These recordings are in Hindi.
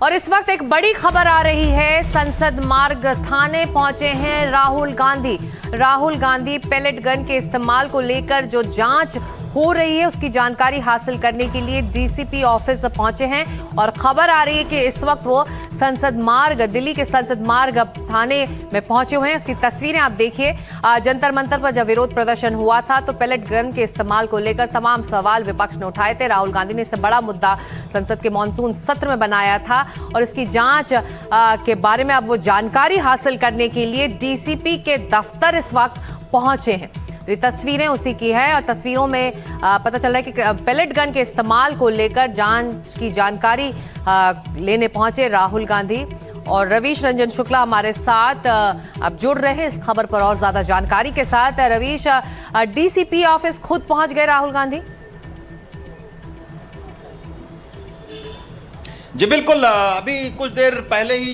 और इस वक्त एक बड़ी खबर आ रही है। संसद मार्ग थाने पहुंचे हैं राहुल गांधी। राहुल गांधी पैलेट गन के इस्तेमाल को लेकर जो जांच हो रही है उसकी जानकारी हासिल करने के लिए डीसीपी ऑफिस पहुंचे हैं और खबर आ रही है कि इस वक्त वो संसद मार्ग, दिल्ली के संसद मार्ग थाने में पहुंचे हुए हैं। उसकी तस्वीरें आप देखिए। जंतर मंतर पर जब विरोध प्रदर्शन हुआ था तो पैलेट गन के इस्तेमाल को लेकर तमाम सवाल विपक्ष ने उठाए थे। राहुल गांधी ने इसे बड़ा मुद्दा संसद के मॉनसून सत्र में बनाया था और इसकी जांच के बारे में अब वो जानकारी हासिल करने के लिए डीसीपी के दफ्तर इस वक्त पहुंचे हैं। ये तस्वीरें उसी की है और तस्वीरों में पता चल रहा है कि पैलेट गन के इस्तेमाल को लेकर जांच की जानकारी लेने पहुंचे राहुल गांधी। और रवीश रंजन शुक्ला हमारे साथ अब जुड़ रहे हैं इस खबर पर और ज्यादा जानकारी के साथ। रवीश, डीसीपी ऑफिस खुद पहुंच गए राहुल गांधी? जी बिल्कुल, अभी कुछ देर पहले ही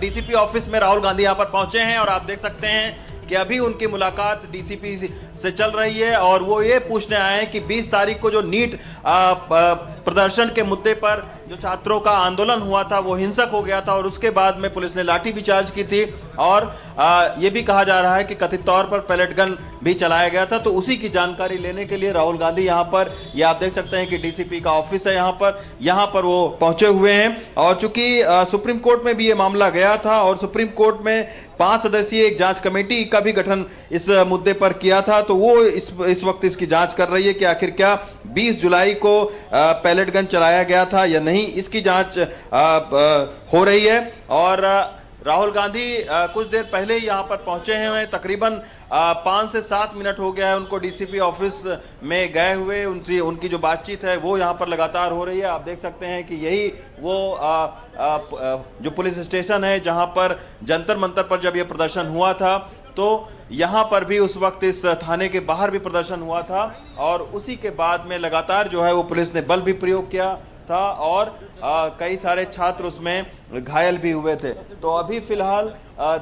डीसीपी ऑफिस में राहुल गांधी यहाँ पर पहुंचे हैं और आप देख सकते हैं कि अभी उनकी मुलाकात डीसीपी से चल रही है और वो ये पूछने आए हैं कि 20 तारीख को जो नीट प्रदर्शन के मुद्दे पर जो छात्रों का आंदोलन हुआ था वो हिंसक हो गया था और उसके बाद में पुलिस ने लाठी भी चार्ज की थी और ये भी कहा जा रहा है कि कथित तौर पर पैलेट गन भी चलाया गया था। तो उसी की जानकारी लेने के लिए राहुल गांधी यहाँ पर, ये आप देख सकते हैं कि डीसीपी का ऑफिस है यहाँ पर वो पहुंचे हुए हैं। और चूंकि सुप्रीम कोर्ट में भी ये मामला गया था और सुप्रीम कोर्ट में 5 सदस्यीय एक जांच कमेटी का भी गठन इस मुद्दे पर किया था, तो वो इस वक्त इसकी जांच कर रही है कि आखिर क्या 20 जुलाई को पैलेट गन चलाया गया था या नहीं, इसकी जांच हो रही है। और राहुल गांधी कुछ देर पहले ही यहाँ पर पहुंचे हैं। तकरीबन 5 से 7 मिनट हो गया है उनको डीसीपी ऑफिस में गए हुए। उनकी जो बातचीत है वो यहाँ पर लगातार हो रही है। आप देख सकते हैं कि यही वो जो पुलिस स्टेशन है जहाँ पर जंतर मंतर पर जब ये प्रदर्शन हुआ था तो यहाँ पर भी उस वक्त इस थाने के बाहर भी प्रदर्शन हुआ था और उसी के बाद में लगातार जो है वो पुलिस ने बल भी प्रयोग किया था और कई सारे छात्र उसमें घायल भी हुए थे। तो अभी फिलहाल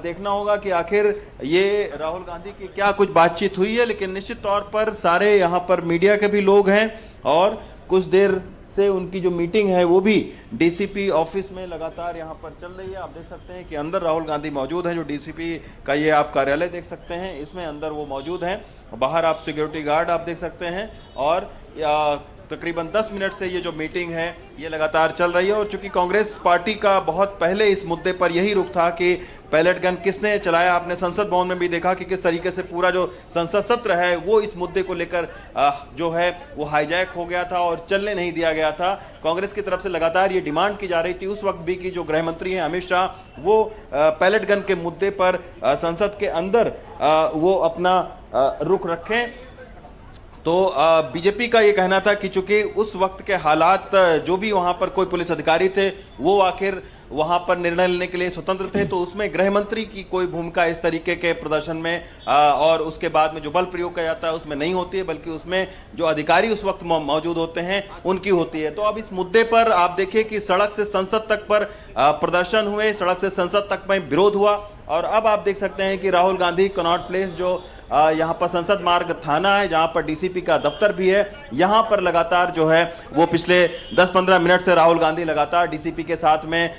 देखना होगा कि आखिर ये राहुल गांधी की क्या कुछ बातचीत हुई है, लेकिन निश्चित तौर पर सारे यहाँ पर मीडिया के भी लोग हैं और कुछ देर से उनकी जो मीटिंग है वो भी डीसीपी ऑफिस में लगातार यहाँ पर चल रही है। आप देख सकते हैं कि अंदर राहुल गांधी मौजूद हैं, जो डीसीपी का ये आप कार्यालय देख सकते हैं इसमें अंदर वो मौजूद हैं। बाहर आप सिक्योरिटी गार्ड आप देख सकते हैं और तकरीबन 10 मिनट से ये जो मीटिंग है ये लगातार चल रही है। और चूंकि कांग्रेस पार्टी का बहुत पहले इस मुद्दे पर यही रुख था कि पैलेट गन किसने चलाया, आपने संसद भवन में भी देखा कि किस तरीके से पूरा जो संसद सत्र है वो इस मुद्दे को लेकर जो है वो हाईजैक हो गया था और चलने नहीं दिया गया था। कांग्रेस की तरफ से लगातार ये डिमांड की जा रही थी उस वक्त भी कि जो गृह मंत्री हैं अमित शाह वो पैलेट गन के मुद्दे पर संसद के अंदर वो अपना रुख रखें। तो बीजेपी का ये कहना था कि चूंकि उस वक्त के हालात, जो भी वहां पर कोई पुलिस अधिकारी थे वो आखिर वहां पर निर्णय लेने के लिए स्वतंत्र थे, तो उसमें गृह मंत्री की कोई भूमिका इस तरीके के प्रदर्शन में और उसके बाद में जो बल प्रयोग किया जाता है उसमें नहीं होती है, बल्कि उसमें जो अधिकारी उस वक्त मौजूद होते हैं उनकी होती है। तो अब इस मुद्दे पर आप देखिए कि सड़क से संसद तक पर प्रदर्शन हुए, सड़क से संसद तक में विरोध हुआ और अब आप देख सकते हैं कि राहुल गांधी कनॉट प्लेस जो यहाँ पर संसद मार्ग थाना है जहाँ पर डीसीपी का दफ्तर भी है, यहाँ पर लगातार जो है वो पिछले 10-15 मिनट से राहुल गांधी लगातार डीसीपी के साथ में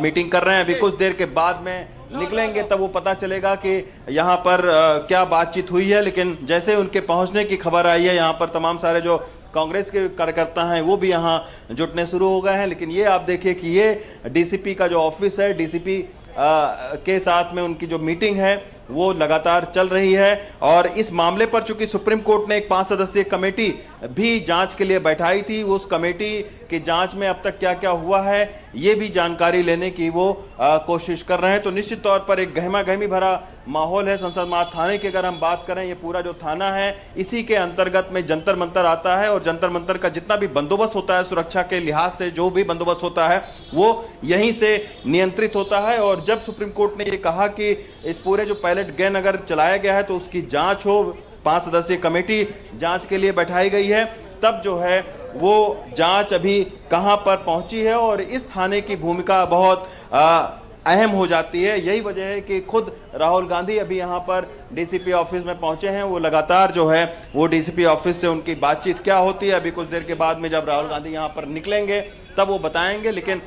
मीटिंग कर रहे हैं। अभी कुछ देर के बाद में निकलेंगे तब वो पता चलेगा कि यहाँ पर क्या बातचीत हुई है। लेकिन जैसे उनके पहुँचने की खबर आई है यहाँ पर तमाम सारे जो कांग्रेस के कार्यकर्ता हैं वो भी यहाँ जुटने शुरू हो गए हैं। लेकिन ये आप देखिए कि ये डीसीपी का जो ऑफिस है, डीसीपी के साथ में उनकी जो मीटिंग है वो लगातार चल रही है। और इस मामले पर चूंकि सुप्रीम कोर्ट ने एक 5 सदस्यीय कमेटी भी जांच के लिए बैठाई थी, उस कमेटी की जांच में अब तक क्या क्या हुआ है ये भी जानकारी लेने की वो कोशिश कर रहे हैं। तो निश्चित तौर पर एक गहमा गहमी भरा माहौल है संसद मार्ग थाने की। अगर हम बात करें, ये पूरा जो थाना है इसी के अंतर्गत में जंतर मंतर आता है और जंतर मंतर का जितना भी बंदोबस्त होता है, सुरक्षा के लिहाज से जो भी बंदोबस्त होता है वो यहीं से नियंत्रित होता है। और जब सुप्रीम कोर्ट ने ये कहा कि इस पूरे जो पैलेट गन अगर चलाया गया है तो उसकी जांच हो, 5 सदस्यीय कमेटी जांच के लिए बैठाई गई है, तब जो है वो जांच अभी कहां पर पहुंची है और इस थाने की भूमिका बहुत अहम हो जाती है। यही वजह है कि खुद राहुल गांधी अभी यहाँ पर डीसीपी ऑफिस में पहुंचे हैं। वो लगातार जो है वो डीसीपी ऑफिस से उनकी बातचीत क्या होती है, अभी कुछ देर के बाद में जब राहुल गांधी यहां पर निकलेंगे तब वो बताएंगे। लेकिन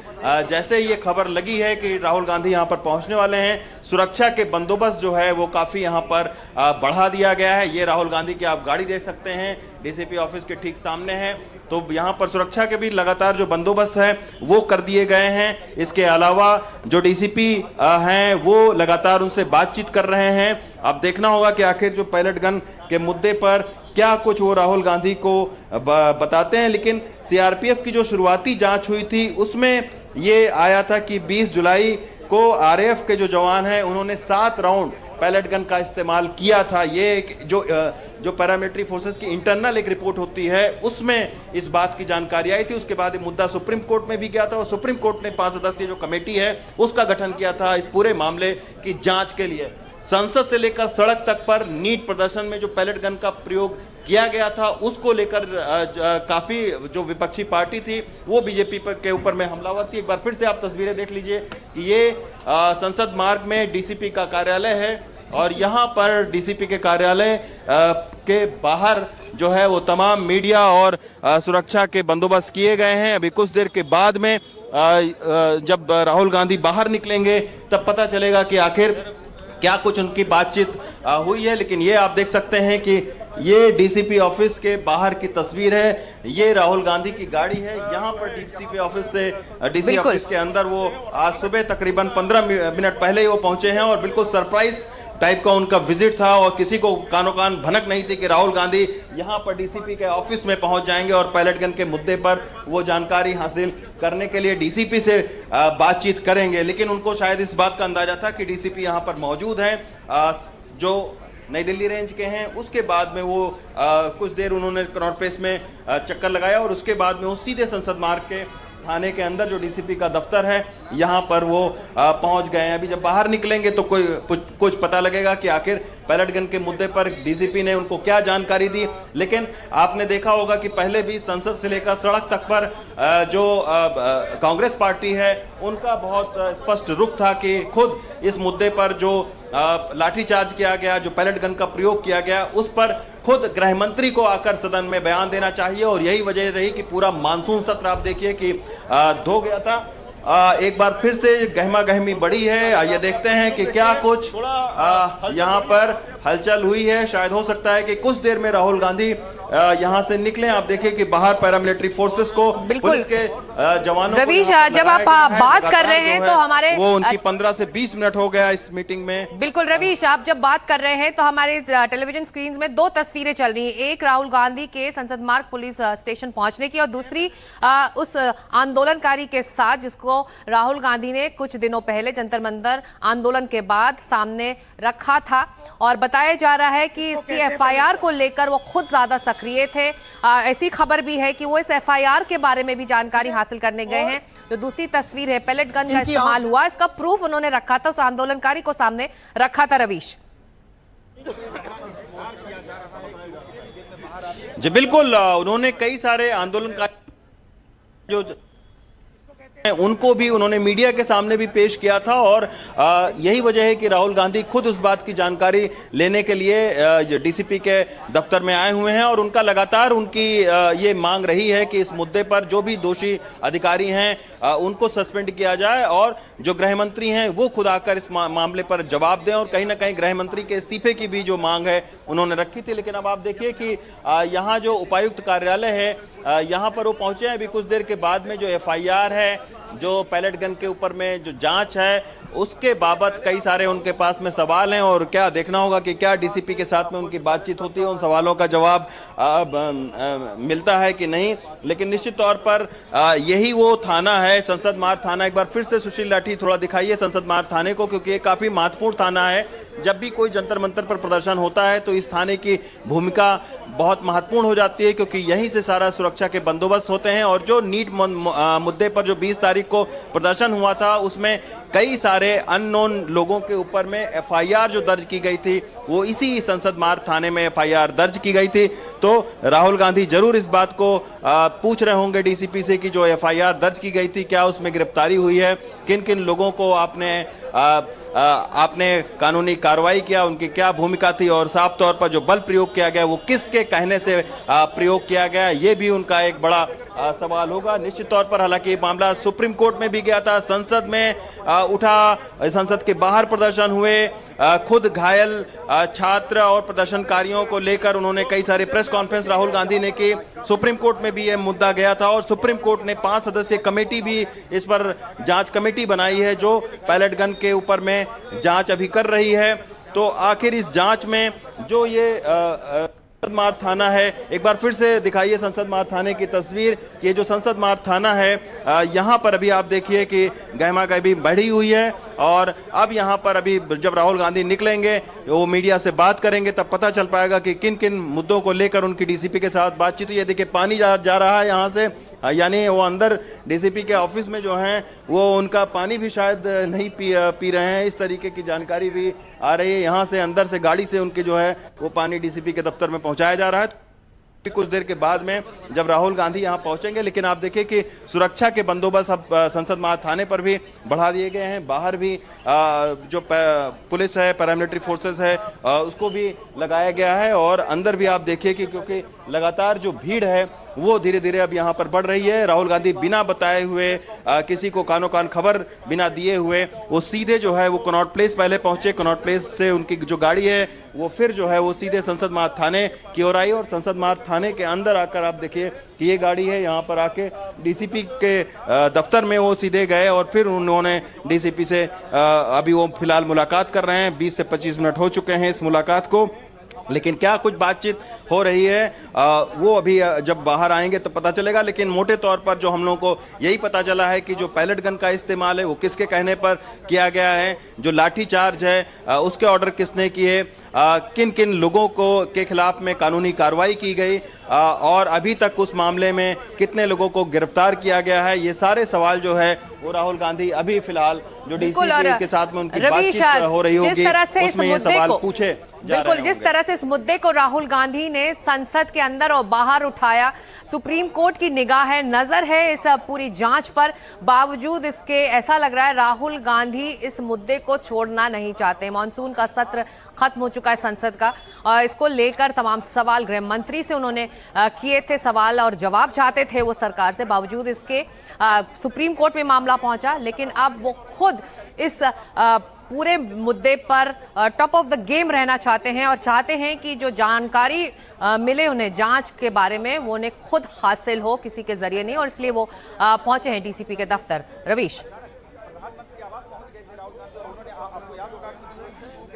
जैसे ही ये खबर लगी है कि राहुल गांधी यहां पर पहुंचने वाले हैं, सुरक्षा के बंदोबस्त जो है वो काफ़ी यहां पर बढ़ा दिया गया है। ये राहुल गांधी की आप गाड़ी देख सकते हैं, डीसीपी ऑफिस के ठीक सामने है। तो यहाँ पर सुरक्षा के भी लगातार जो बंदोबस्त है वो कर दिए गए हैं। इसके अलावा जो डीसीपी हैं वो लगातार उनसे बातचीत कर रहे हैं। अब देखना होगा कि आखिर जो पैलेट गन के मुद्दे पर क्या कुछ वो राहुल गांधी को बताते हैं। लेकिन सीआरपीएफ की जो शुरुआती जांच हुई थी उसमें ये आया था कि 20 जुलाई को आरएएफ के जो जवान हैं उन्होंने 7 राउंड पैलेट गन का इस्तेमाल किया था। ये जो पैरामिलिट्री फोर्सेस की इंटरनल एक रिपोर्ट होती है उसमें इस बात की जानकारी आई थी। उसके बाद ये मुद्दा सुप्रीम कोर्ट में भी गया था और सुप्रीम कोर्ट ने 5 सदस्यीय जो कमेटी है उसका गठन किया था इस पूरे मामले की जांच के लिए। संसद से लेकर सड़क तक पर नीट प्रदर्शन में जो पैलेट गन का प्रयोग किया गया था उसको लेकर काफी जो विपक्षी पार्टी थी वो बीजेपी के ऊपर में हमलावर थी। एक बार फिर से आप तस्वीरें देख लीजिए कि ये संसद मार्ग में डीसीपी का कार्यालय है और यहाँ पर डीसीपी के कार्यालय के बाहर जो है वो तमाम मीडिया और सुरक्षा के बंदोबस्त किए गए हैं। अभी कुछ देर के बाद में जब राहुल गांधी बाहर निकलेंगे तब पता चलेगा कि आखिर क्या कुछ उनकी बातचीत हुई है। लेकिन ये आप देख सकते हैं कि ये डीसीपी ऑफिस के बाहर की तस्वीर है। ये राहुल गांधी की गाड़ी है। यहाँ पर डीसीपी ऑफिस से डीसी ऑफिस के अंदर वो आज सुबह तकरीबन 15 मिनट पहले ही वो पहुंचे हैं और बिल्कुल सरप्राइज टाइप का उनका विजिट था और किसी को कानो कान भनक नहीं थी कि राहुल गांधी यहाँ पर डीसीपी के ऑफिस में पहुंच जाएंगे और पैलेट गन के मुद्दे पर वो जानकारी हासिल करने के लिए डीसीपी से बातचीत करेंगे। लेकिन उनको शायद इस बात का अंदाजा था कि डीसीपी यहाँ पर मौजूद हैं जो नई दिल्ली रेंज के हैं। उसके बाद में वो कुछ देर उन्होंने कनॉट प्लेस में चक्कर लगाया और उसके बाद में वो सीधे संसद मार्ग के थाने के अंदर जो डीसीपी का दफ्तर है यहाँ पर वो पहुंच गए हैं। अभी जब बाहर निकलेंगे तो कुछ पता लगेगा कि आखिर पैलेट गन के मुद्दे पर डीसीपी ने उनको क्या जानकारी दी। लेकिन आपने देखा होगा कि पहले भी संसद से लेकर सड़क तक पर जो कांग्रेस पार्टी है उनका बहुत स्पष्ट रुख था कि खुद इस मुद्दे पर जो लाठीचार्ज किया गया, जो पैलेट गन का प्रयोग किया गया, उस पर खुद गृह मंत्री को आकर सदन में बयान देना चाहिए। और यही वजह रही कि पूरा मानसून सत्र आप देखिए कि धो गया था। एक बार फिर से गहमा गहमी बढ़ी है। आइए देखते हैं कि क्या कुछ यहाँ पर हलचल हुई है। शायद हो सकता है कि कुछ देर में राहुल गांधी यहाँ से निकले। आप देखिए कि बाहर पैरामिलिट्री फोर्सेस को पुलिस के जवानों रवीश, जब आप बात कर रहे हैं तो हमारे वो उनकी 15 से 20 मिनट हो गया इस मीटिंग में। बिल्कुल रवीश, आप जब बात कर रहे हैं तो हमारे टेलीविजन स्क्रीन में 2 तस्वीरें चल रही हैं। एक राहुल गांधी के संसद मार्ग पुलिस स्टेशन पहुंचने की और दूसरी उस आंदोलनकारी के साथ जिसको राहुल गांधी ने कुछ दिनों पहले जंतर मंतर आंदोलन के बाद सामने रखा था। और बताया जा रहा है कि इसकी एफआईआर को लेकर वो खुद ज्यादा सक्रिय थे। ऐसी खबर भी है कि वो इस एफआईआर के बारे में भी जानकारी हासिल करने गए हैं। जो दूसरी तस्वीर है, पैलेट गन का इस्तेमाल हुआ, इसका प्रूफ उन्होंने रखा था, उस आंदोलनकारी को सामने रखा था। रवीश जी बिल्कुल, उन्होंने कई सारे आंदोलनकारी जो उनको भी उन्होंने मीडिया के सामने भी पेश किया था। और यही वजह है कि राहुल गांधी खुद उस बात की जानकारी लेने के लिए डीसीपी के दफ्तर में आए हुए हैं। और उनका लगातार उनकी ये मांग रही है कि इस मुद्दे पर जो भी दोषी अधिकारी हैं उनको सस्पेंड किया जाए और जो गृह मंत्री हैं वो खुद आकर इस मामले पर जवाब दें। और कहीं ना कहीं गृह मंत्री के इस्तीफे की भी जो मांग है उन्होंने रखी थी। लेकिन अब आप देखिए कि यहाँ जो उपायुक्त कार्यालय है यहाँ पर वो पहुंचे हैं। अभी कुछ देर के बाद में जो एफआईआर है, जो पैलेट गन के ऊपर में जो जांच है, उसके बाबत कई सारे उनके पास में सवाल हैं। और क्या देखना होगा कि क्या डीसीपी के साथ में उनकी बातचीत होती है, उन सवालों का जवाब मिलता है कि नहीं। लेकिन निश्चित तौर पर यही वो थाना है, संसद मार्ग थाना। एक बार फिर से सुशील लाठी थोड़ा दिखाइए संसद मार्ग थाने को, क्योंकि ये काफ़ी महत्वपूर्ण थाना है। जब भी कोई जंतर मंतर पर प्रदर्शन होता है तो इस थाने की भूमिका बहुत महत्वपूर्ण हो जाती है, क्योंकि यहीं से सारा सुरक्षा के बंदोबस्त होते हैं। और जो नीट मुद्दे पर जो 20 तारीख को प्रदर्शन हुआ था उसमें कई सारे अननोन लोगों के ऊपर में एफआईआर जो दर्ज की गई थी वो इसी संसद मार्ग थाने में एफआईआर दर्ज की गई थी। तो राहुल गांधी जरूर इस बात को पूछ रहे होंगे डीसीपी से कि जो एफआईआर दर्ज की गई थी क्या उसमें गिरफ्तारी हुई है, किन किन लोगों को आपने आपने कानूनी कार्रवाई किया, उनकी क्या भूमिका थी और साफ तौर पर जो बल प्रयोग किया गया वो किसके कहने से प्रयोग किया गया, ये भी उनका एक बड़ा सवाल होगा निश्चित तौर पर। हालांकि ये मामला सुप्रीम कोर्ट में भी गया था, संसद में उठा, संसद के बाहर प्रदर्शन हुए, खुद घायल छात्र और प्रदर्शनकारियों को लेकर उन्होंने कई सारे प्रेस कॉन्फ्रेंस राहुल गांधी ने की। सुप्रीम कोर्ट में भी यह मुद्दा गया था और सुप्रीम कोर्ट ने 5 सदस्यीय कमेटी भी इस पर जांच कमेटी बनाई है जो पैलेट गन के ऊपर में जांच अभी कर रही है। तो आखिर इस जांच में जो ये संसद मार्ग थाना है, एक बार फिर से दिखाइए संसद मार्ग थाने की तस्वीर। ये जो संसद मार्ग थाना है, यहाँ पर अभी आप देखिए कि गहमा गहमी बढ़ी हुई है और अब यहाँ पर अभी जब राहुल गांधी निकलेंगे, वो मीडिया से बात करेंगे, तब पता चल पाएगा कि किन किन मुद्दों को लेकर उनकी डीसीपी के साथ बातचीत हुई है। देखिए पानी जा रहा है यहाँ से, यानी वो अंदर डीसीपी के ऑफिस में जो हैं वो उनका पानी भी शायद नहीं पी रहे हैं, इस तरीके की जानकारी भी आ रही है। यहाँ से अंदर से गाड़ी से उनके जो है वो पानी डीसीपी के दफ्तर में पहुंचाया जा रहा है। कुछ देर के बाद में जब राहुल गांधी यहां पहुंचेंगे, लेकिन आप देखिए कि सुरक्षा के बंदोबस्त अब संसद मार्ग थाने पर भी बढ़ा दिए गए हैं। बाहर भी जो पुलिस है, पैरामिलिट्री फोर्सेस है, उसको भी लगाया गया है और अंदर भी आप देखिए कि क्योंकि लगातार जो भीड़ है वो धीरे धीरे अब यहाँ पर बढ़ रही है। राहुल गांधी बिना बताए हुए, किसी को कानो कान खबर बिना दिए हुए, वो सीधे जो है वो कनॉट प्लेस पहले पहुंचे। कनॉट प्लेस से उनकी जो गाड़ी है वो फिर जो है वो सीधे संसद मार्ग थाने की ओर आई और संसद मार्ग थाने के अंदर आकर आप देखिए कि ये गाड़ी है, यहाँ पर आके डीसीपी के दफ्तर में वो सीधे गए और फिर उन्होंने डीसीपी से अभी वो फिलहाल मुलाकात कर रहे हैं। 20 से 25 मिनट हो चुके हैं इस मुलाकात को, लेकिन क्या कुछ बातचीत हो रही है वो अभी जब बाहर आएंगे तो पता चलेगा। लेकिन मोटे तौर पर जो हम लोगों को यही पता चला है कि जो पैलेट गन का इस्तेमाल है वो किसके कहने पर किया गया है, जो लाठी चार्ज है उसके ऑर्डर किसने किए, किन किन लोगों को के खिलाफ में कानूनी कार्रवाई की गई और अभी तक उस मामले में कितने लोगों को गिरफ्तार किया गया है, ये सारे सवाल जो है वो राहुल गांधी अभी फिलहाल जो डीसीपी के साथ में उनकी बातचीत हो रही होगी उसमें ये सवाल पूछे बिल्कुल जिस तरह से इस मुद्दे को राहुल गांधी ने संसद के अंदर और बाहर उठाया, सुप्रीम कोर्ट की निगाह है, नजर है इस पूरी जांच पर। बावजूद इसके ऐसा लग रहा है राहुल गांधी इस मुद्दे को छोड़ना नहीं चाहते। मानसून का सत्र खत्म हो चुका है संसद का और इसको लेकर तमाम सवाल गृह मंत्री से उन्होंने किए थे, सवाल और जवाब चाहते थे वो सरकार से। बावजूद इसके सुप्रीम कोर्ट में मामला पहुंचा, लेकिन अब वो खुद इस पूरे मुद्दे पर टॉप ऑफ द गेम रहना चाहते हैं और चाहते हैं कि जो जानकारी मिले उन्हें जांच के बारे में वो उन्हें खुद हासिल हो, किसी के जरिए नहीं, और इसलिए वो पहुंचे हैं डीसीपी के दफ्तर। रवीश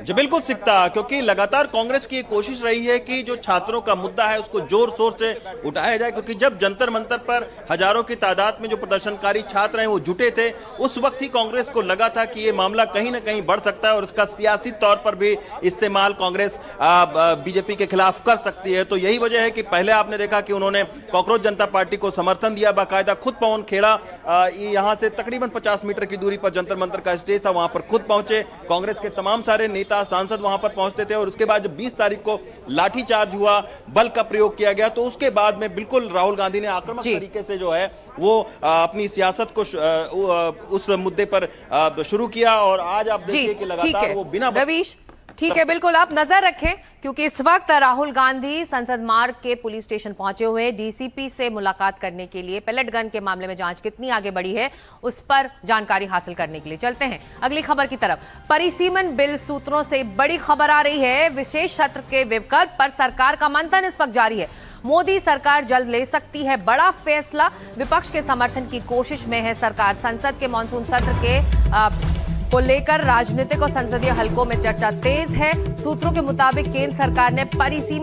जी बिल्कुल सिकता, क्योंकि लगातार कांग्रेस की कोशिश रही है कि जो छात्रों का मुद्दा है उसको जोर शोर से उठाया जाए, क्योंकि जब जंतर मंतर पर हजारों की तादाद में जो प्रदर्शनकारी छात्र हैं वो जुटे थे, उस वक्त ही कांग्रेस को लगा था कि ये मामला कहीं ना कहीं बढ़ सकता है और उसका सियासी तौर पर भी इस्तेमाल कांग्रेस बीजेपी के खिलाफ कर सकती है। तो यही वजह है कि पहले आपने देखा कि उन्होंने कॉकरोच जनता पार्टी को समर्थन दिया, बाकायदा खुद पवन खेड़ा यहाँ से तकरीबन 50 मीटर की दूरी पर जंतर मंतर का स्टेज था, वहां पर खुद पहुंचे, कांग्रेस के तमाम सारे नेता सांसद वहां पर पहुंचते थे और उसके बाद जब 20 तारीख को लाठीचार्ज हुआ, बल का प्रयोग किया गया, तो उसके बाद में बिल्कुल राहुल गांधी ने आक्रामक तरीके से जो है वो अपनी सियासत को उस मुद्दे पर शुरू किया और आज आप देखिए कि लगातार वो बिना रवीश ठीक है, बिल्कुल आप नजर रखें क्योंकि इस वक्त राहुल गांधी संसद मार्ग के पुलिस स्टेशन पहुंचे हुए डीसीपी से मुलाकात करने के लिए, पैलेट गन के मामले में जांच कितनी आगे बढ़ी है उस पर जानकारी हासिल करने के लिए। चलते हैं अगली खबर की तरफ। परिसीमन बिल सूत्रों से बड़ी खबर आ रही है। विशेष सत्र के विकल्प पर सरकार का मंथन इस वक्त जारी है। मोदी सरकार जल्द ले सकती है बड़ा फैसला, विपक्ष के समर्थन की कोशिश में है सरकार। संसद के मानसून सत्र के को लेकर राजनीतिक और संसदीय हलकों में चर्चा तेज है। सूत्रों के मुताबिक केंद्र सरकार ने परिसीमन